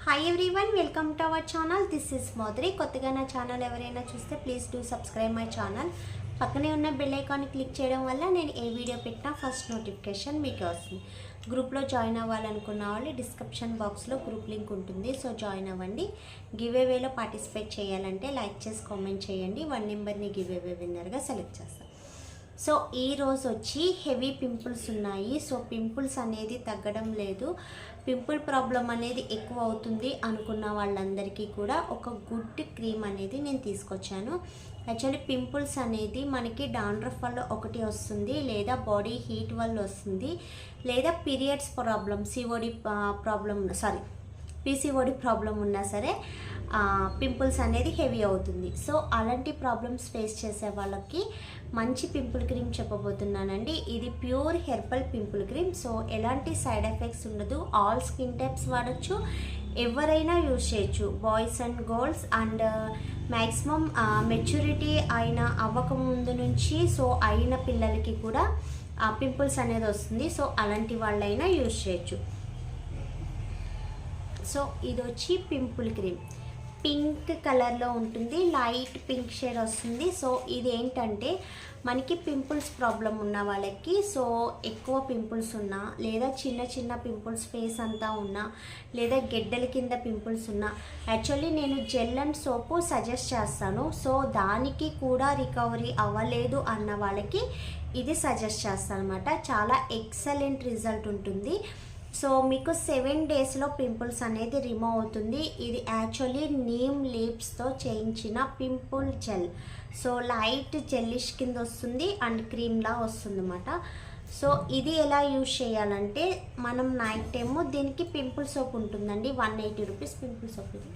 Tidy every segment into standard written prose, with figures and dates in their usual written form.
Hi everyone, welcome to our channel. This is Modari. కొత్తగా నా channel ఎవరైనా చూస్తే please do subscribe my channel. పక్కనే ఉన్న బెల్ ఐకాన్ని క్లిక్ చేయడం వల్ల నేను ఏ వీడియో పెట్టినా ఫస్ట్ నోటిఫికేషన్ మీకు వస్తుంది. గ్రూప్లో జాయిన్ అవ్వాలనుకున్న వాళ్ళు డిస్క్రిప్షన్ బాక్స్లో గ్రూప్ లింక్ ఉంటుంది, సో జాయిన్ అవ్వండి. గివ్ అవేలో పార్టిసిపేట్ చేయాలంటే లైక్ చేసి కామెంట్ చేయండి. 1 నెంబర్ని గివ్ అవే విన్నర్గా సెలెక్ట్ చేస్తాను. సో ఈరోజు వచ్చి హెవీ పింపుల్స్ ఉన్నాయి. సో పింపుల్స్ అనేది తగ్గడం లేదు, పింపుల్ ప్రాబ్లం అనేది ఎక్కువ అవుతుంది అనుకున్న వాళ్ళందరికీ కూడా ఒక గుడ్ క్రీమ్ అనేది నేను తీసుకొచ్చాను. యాక్చువల్లీ పింపుల్స్ అనేది మనకి డాండ్రఫ్ వల్ల ఒకటి వస్తుంది, లేదా బాడీ హీట్ వల్ల వస్తుంది, లేదా పీరియడ్స్ ప్రాబ్లం పీసీఓడి ప్రాబ్లం ఉన్నా సరే పింపుల్స్ అనేది హెవీ అవుతుంది. సో అలాంటి ప్రాబ్లమ్స్ ఫేస్ చేసే వాళ్ళకి మంచి పింపుల్ క్రీమ్ చెప్పబోతున్నానండి. ఇది pure herbal pimple cream. So ఎలాంటి సైడ్ ఎఫెక్ట్స్ ఉండదు, ఆల్ స్కిన్ టైప్స్ వాడచ్చు, ఎవరైనా యూజ్ చేయొచ్చు, boys and girls. And maximum maturity అవ్వకముందు నుంచి సో అయిన పిల్లలకి కూడా పింపుల్స్ అనేది వస్తుంది. సో అలాంటి వాళ్ళైనా యూజ్ చేయొచ్చు. సో ఇది వచ్చి పింపుల్ క్రీమ్ పింక్ కలర్లో ఉంటుంది, లైట్ పింక్ షేడ్ వస్తుంది. సో ఇది ఏంటంటే మనకి పింపుల్స్ ప్రాబ్లం ఉన్న వాళ్ళకి, సో ఎక్కువ పింపుల్స్ ఉన్నా, లేదా చిన్న చిన్న పింపుల్స్ ఫేస్ అంతా ఉన్నా, లేదా గెడ్డల కింద పింపుల్స్ ఉన్నా, యాక్చువల్లీ నేను జెల్ అండ్ సోపు సజెస్ట్ చేస్తాను. సో దానికి కూడా రికవరీ అవ్వలేదు అన్న వాళ్ళకి ఇది సజెస్ట్ చేస్తాను అనమాట. చాలా ఎక్సలెంట్ రిజల్ట్ ఉంటుంది. సో మీకు 7 డేస్లో పింపుల్స్ అనేది రిమూవ్ అవుతుంది. ఇది యాక్చువల్లీ నీమ్ లీవ్స్తో చేయించిన పింపుల్ జెల్. సో లైట్ జెల్లిష్ కింద వస్తుంది అండ్ క్రీమ్లా వస్తుంది అన్నమాట. సో ఇది ఎలా యూజ్ చేయాలంటే, మనం నైట్ టైము దీనికి పింపుల్ సోప్ ఉంటుందండి, 180 రూపీస్ పింపుల్ సోప్ ఇది.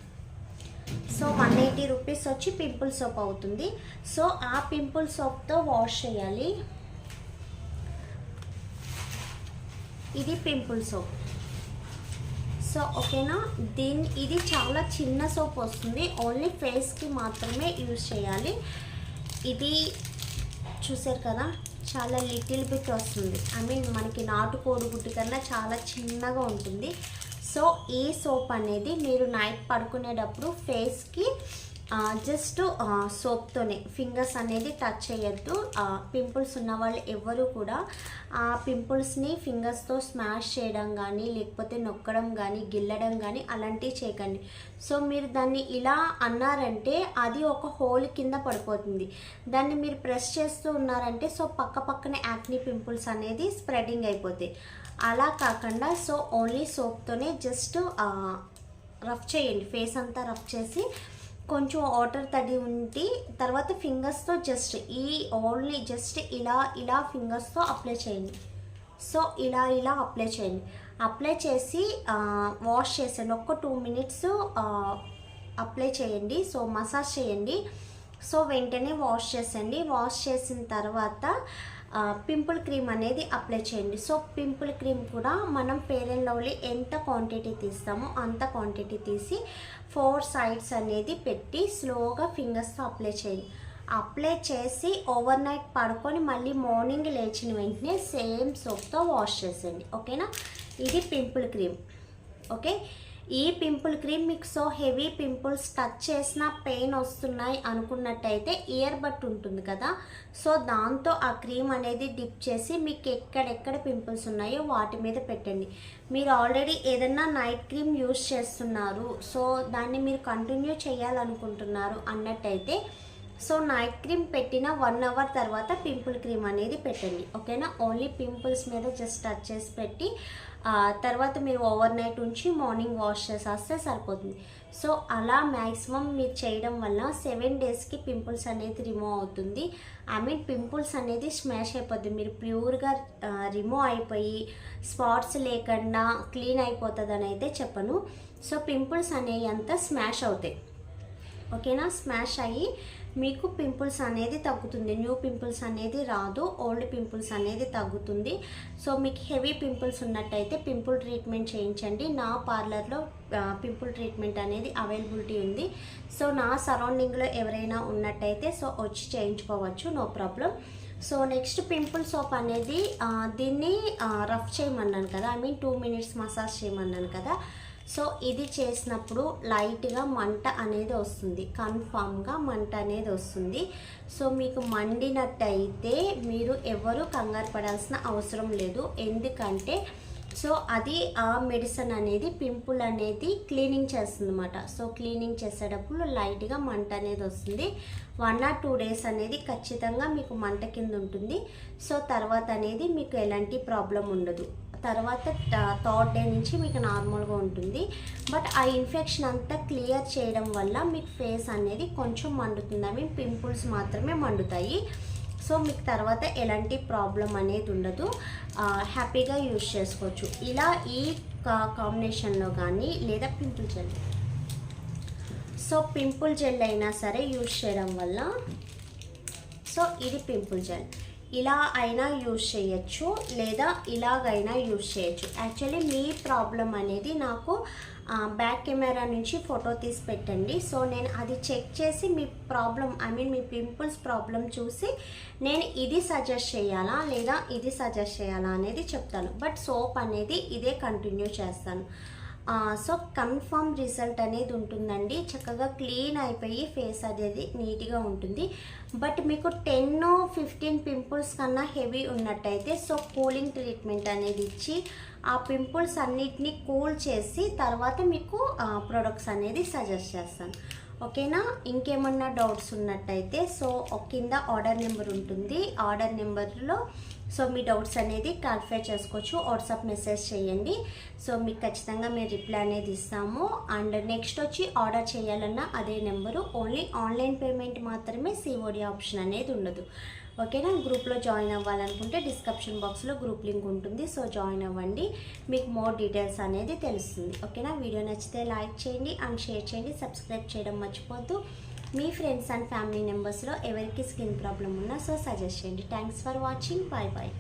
సో 180 రూపీస్ వచ్చి పింపుల్ సోప్ అవుతుంది. సో ఆ పింపుల్ సోప్తో వాష్ చేయాలి. ఇది పింపుల్ సోప్. సో ఓకేనా, ఇది చాలా చిన్న సోప్ వస్తుంది, ఓన్లీ ఫేస్కి మాత్రమే యూజ్ చేయాలి. ఇది చూసారు కదా, చాలా లిటిల్ బిట్ వస్తుంది, మనకి నాటు కోడిగుడ్డు కన్నా చాలా చిన్నగా ఉంటుంది. సో ఈ సోప్ అనేది మీరు నైట్ పడుకునేటప్పుడు ఫేస్కి జస్ట్ సోప్తోనే, ఫింగర్స్ అనేది టచ్ చేయొద్దు. పింపుల్స్ ఉన్న వాళ్ళు ఎవరు కూడా ఆ పింపుల్స్ని ఫింగర్స్తో స్మాష్ చేయడం కానీ, లేకపోతే నొక్కడం కానీ, గిల్లడం కానీ అలాంటివి చేయకండి. సో మీరు దాన్ని ఇలా అన్నారంటే అది ఒక హోల్ కింద పడిపోతుంది. దాన్ని మీరు ప్రెస్ చేస్తూ ఉన్నారంటే సో పక్కనే యాక్ని పింపుల్స్ అనేది స్ప్రెడింగ్ అయిపోతాయి. అలా కాకుండా సో ఓన్లీ సోప్తోనే జస్ట్ రఫ్ చేయండి, ఫేస్ అంతా రఫ్ చేసి కొంచెం వాటర్ తడి ఉండి తర్వాత ఫింగర్స్తో జస్ట్ ఇలా ఫింగర్స్తో అప్లై చేయండి. సో ఇలా అప్లై చేసి వాష్ చేసేయండి. ఒక 2 మినిట్స్ అప్లై చేయండి. సో మసాజ్ చేయండి. సో వెంటనే వాష్ చేసేయండి. వాష్ చేసిన తర్వాత పింపుల్ క్రీమ్ అనేది అప్లై చేయండి. సో పింపుల్ క్రీమ్ కూడా మనం ఫెయిర్ అండ్ లవ్లీ ఎంత క్వాంటిటీ తీస్తామో అంత క్వాంటిటీ తీసి 4 సైడ్స్ అనేది పెట్టి స్లోగా ఫింగర్స్తో అప్లై చేయండి. అప్లై చేసి ఓవర్ నైట్ పడుకొని మళ్ళీ మార్నింగ్ లేచిన వెంటనే సేమ్ సోప్తో వాష్ చేసేయండి. ఓకేనా, ఇది పింపుల్ క్రీమ్. ఓకే, ఈ పింపుల్ క్రీమ్ మీకు సో హెవీ పింపుల్స్ టచ్ చేసిన పెయిన్ వస్తున్నాయి అనుకున్నట్టయితే ఇయర్ బట్ ఉంటుంది కదా, సో దాంతో ఆ క్రీమ్ అనేది డిప్ చేసి మీకు ఎక్కడెక్కడ పింపుల్స్ ఉన్నాయో వాటి మీద పెట్టండి. మీరు ఆల్రెడీ ఏదన్నా నైట్ క్రీమ్ యూజ్ చేస్తున్నారు, సో దాన్ని మీరు కంటిన్యూ చేయాలనుకుంటున్నారు అన్నట్టయితే సో నైట్ క్రీమ్ పెట్టిన 1 అవర్ తర్వాత పింపుల్ క్రీమ్ అనేది పెట్టండి. ఓకేనా, ఓన్లీ పింపుల్స్ మీద జస్ట్ టచ్ చేసి పెట్టి తర్వాత మీరు ఓవర్ నైట్ ఉంచి మార్నింగ్ వాష్ చేసేస్తే సరిపోతుంది. సో అలా మ్యాక్సిమం మీరు చేయడం వల్ల 7 డేస్కి పింపుల్స్ అనేది రిమూవ్ అవుతుంది. పింపుల్స్ అనేది స్మాష్ అయిపోద్ది. మీరు ప్యూర్గా రిమూవ్ అయిపోయి స్పాట్స్ లేకుండా క్లీన్ అయిపోతుందని అయితే చెప్పను. సో పింపుల్స్ అనేవి అంతా స్మాష్ అవుతాయి. ఓకేనా, స్మాష్ అయ్యి మీకు పింపుల్స్ అనేది తగ్గుతుంది. న్యూ పింపుల్స్ అనేది రాదు, ఓల్డ్ పింపుల్స్ అనేది తగ్గుతుంది. సో మీకు హెవీ పింపుల్స్ ఉన్నట్టయితే పింపుల్ ట్రీట్మెంట్ చేయించండి. నా పార్లర్లో పింపుల్ ట్రీట్మెంట్ అనేది అవైలబిలిటీ ఉంది. సో నా సరౌండింగ్లో ఎవరైనా ఉన్నట్టయితే సో వచ్చి చేయించుకోవచ్చు, no problem. So next pimple soap అనేది దీన్ని రఫ్ చేయమన్నాను కదా, 2 మినిట్స్ మసాజ్ చేయమన్నాను కదా. సో ఇది చేసినప్పుడు లైట్గా మంట అనేది వస్తుంది, కన్ఫామ్గా మంట అనేది వస్తుంది. సో మీకు మండినట్టయితే మీరు ఎవరు కంగారు పడాల్సిన అవసరం లేదు. ఎందుకంటే సో అది ఆ మెడిసిన్ అనేది పింపుల్ అనేది క్లీనింగ్ చేస్తుంది అన్నమాట. సో క్లీనింగ్ చేసేటప్పుడు లైట్గా మంట అనేది వస్తుంది. 1 or 2 days అనేది ఖచ్చితంగా మీకు మంట కింద ఉంటుంది. సో తర్వాత అనేది మీకు ఎలాంటి ప్రాబ్లం ఉండదు. తర్వాత 3rd day నుంచి మీకు నార్మల్గా ఉంటుంది. బట్ ఆ ఇన్ఫెక్షన్ అంతా క్లియర్ చేయడం వల్ల మీకు ఫేస్ అనేది కొంచెం మండుతుంది. అవి పింపుల్స్ మాత్రమే మండుతాయి. సో మీకు తర్వాత ఎలాంటి ప్రాబ్లం అనేది ఉండదు, హ్యాపీగా యూజ్ చేసుకోవచ్చు. ఇలా ఈ కాంబినేషన్లో కానీ లేదా pimple gel, so pimple gel అయినా సరే యూజ్ చేయడం వల్ల, సో ఇది పింపుల్ జెల్ ఇలా అయినా యూజ్ చేయొచ్చు లేదా ఇలాగైనా యూజ్ చేయొచ్చు. యాక్చువల్లీ మీ ప్రాబ్లం అనేది నాకు బ్యాక్ కెమెరా నుంచి ఫోటో తీసి పెట్టండి. సో నేను అది చెక్ చేసి మీ ప్రాబ్లం మీ పింపుల్స్ ప్రాబ్లం చూసి నేను ఇది సజెస్ట్ చేయాలా లేదా ఇది సజెస్ట్ చేయాలా అనేది చెప్తాను. బట్ సోప్ అనేది ఇదే కంటిన్యూ చేస్తాను. సో కన్ఫర్మ్ రిజల్ట్ అనేది ఉంటుందండి. చక్కగా క్లీన్ అయిపోయి ఫేస్ అనేది నీట్గా ఉంటుంది. బట్ మీకు 10-15 పింపుల్స్ కన్నా హెవీ ఉన్నట్టయితే సో కూలింగ్ ట్రీట్మెంట్ అనేది ఇచ్చి ఆ పింపుల్స్ అన్నిటినీ కూల్ చేసి తర్వాత మీకు ప్రొడక్ట్స్ అనేది సజెస్ట్ చేస్తాను. ఓకేనా? ఇంకేమన్నా డౌట్స్ ఉన్నట్టయితే సో కింద ఆర్డర్ నెంబర్ ఉంటుంది. ఆర్డర్ నెంబర్లో సో మీ డౌట్స్ అనేది క్లారిఫై చేసుకోవచ్చు. వాట్సాప్ మెసేజ్ చేయండి. సో మీకు ఖచ్చితంగా మేము రిప్లై అనేది ఇస్తాము. అండ్ నెక్స్ట్ వచ్చి ఆర్డర్ చేయాలన్నా అదే నెంబరు. ఓన్లీ ఆన్లైన్ పేమెంట్ మాత్రమే, సిఓడి ఆప్షన్ అనేది ఉండదు. ఓకేనా? గ్రూప్లో జాయిన్ అవ్వాలనుకుంటే డిస్క్రిప్షన్ బాక్స్లో గ్రూప్ లింక్ ఉంటుంది. సో జాయిన్ అవ్వండి, మీకు మోర్ డీటెయిల్స్ అనేది తెలుస్తుంది. ఓకేనా? వీడియో నచ్చితే లైక్ చేయండి అండ్ షేర్ చేయండి. సబ్స్క్రైబ్ చేయడం మర్చిపోద్దు. మీ ఫ్రెండ్స్ అండ్ ఫ్యామిలీ మెంబర్స్లో ఎవరికి స్కిన్ ప్రాబ్లం ఉన్నా సో సజెస్ట్ చేయండి. Thanks for watching. Bye bye.